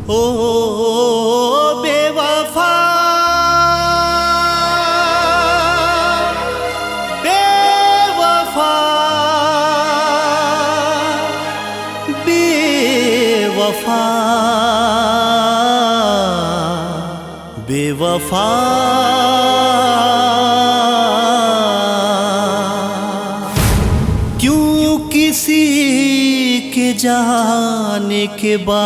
ओ बेवफा बेवफा बेवफा बेवफा क्यों किसी के जाने के बाद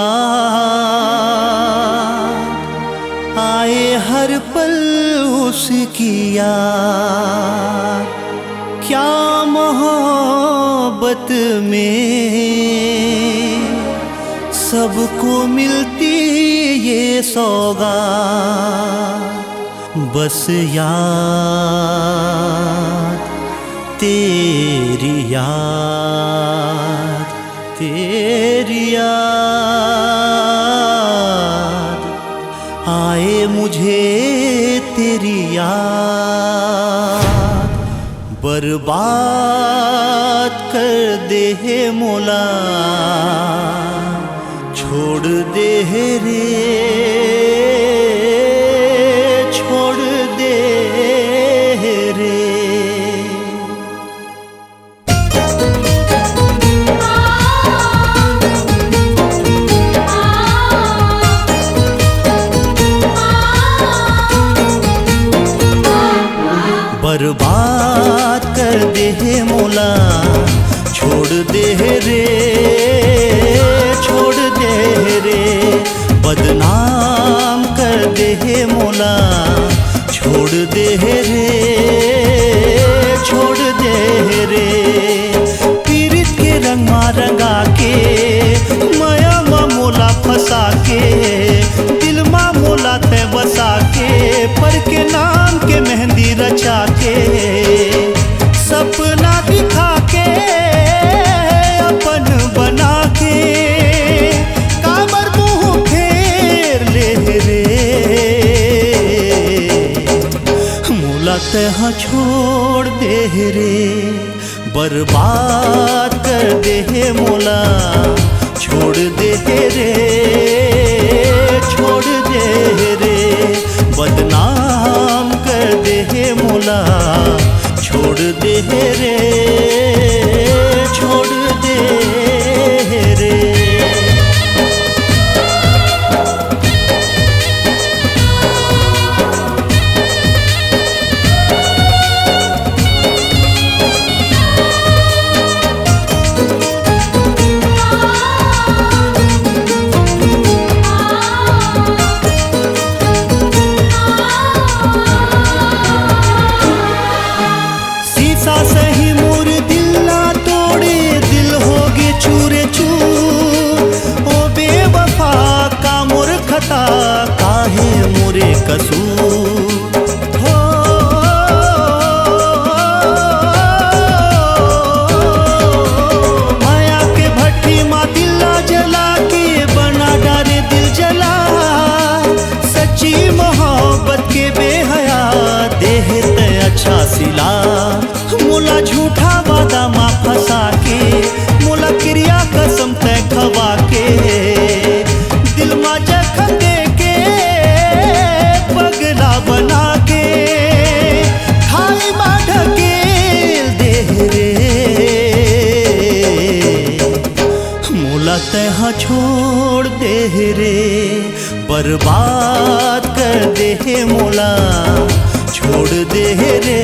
आए हर पल उसकी याद। क्या मोहब्बत में सबको मिलती ये सौगात, बस याद तेरी याद तेरी याद आए मुझे तेरी याद। बर्बाद कर दे है मौला, छोड़ दे है रे, छोड़ दे है रे। बर्बाद कर दे है मौला, छोड़ दे है रे, छोड़ दे है रे। बदनाम कर दे है मौला, छोड़ दे है रे, छोड़ दे है रे। पीरित के रंग मा रंगा के माया मा मोला फंसा के, दिल मा मोला ते बसा के, पर के नाम के मेहंदी रचा के, सपना दिखा के अपन बना के, कामर मुँह फेर ले रे। मोला तहाँ छोड़ दे रे, बर्बाद कर दे मोला, छोड़ दे रे, छोड़ दे रे। बदनाम कर दे मोला, छोड़ दे रे, छोड़ दे रे। काहे मोरे कसूर हो, माया के भट्टी माँ दिला जला के बना डारे दिल जला। सच्ची मोहब्बत के बेहया देह ते अच्छा सिला, मोला झूठा वादा माँ फंसा के, मोला क्रिया कसम ते खवा के, दिल मा जखम दे के पगला बना के, खाई मा ढकेल दे रे। मोला तहाँ छोड़ दे रे, बर्बाद कर दे मोला, छोड़ दे रे,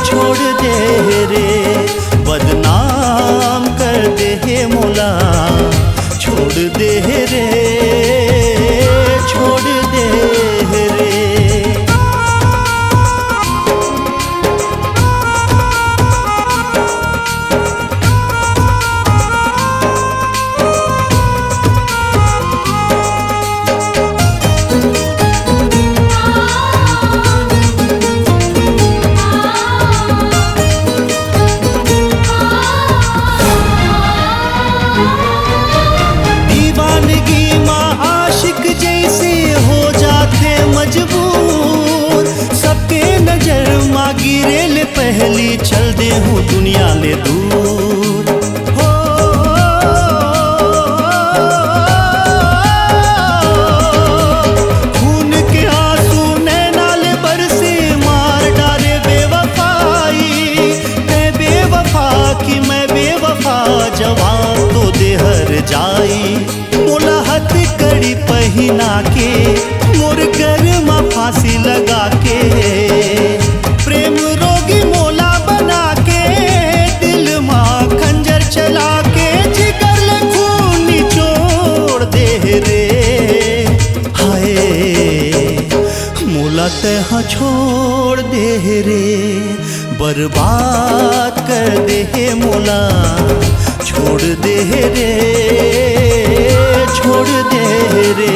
छोड़ दे रे। बदनाम कर दे मोला, छोड़ दे रे, छोड़ दे रे। पहली चल दे हूँ दुनिया ले दूर हो। देहर जाई। मोला हथ कड़ी पहिना के मोर गरमा फांसी लगा के, प्रेम रोगी मोला बना के दिल माँ खंजर चला के, जिगर ले खून निचोड़ दे रे। हाय मोला तहाँ छोड़ दे रे, बर्बाद कर दे मोला, छोड़ दे रे, छोड़ दे रे,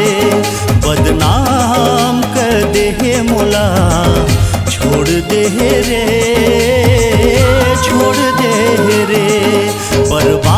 बदनाम कर दे मोला, छोड़ दे रे, छोड़ दे रे, बर्बाद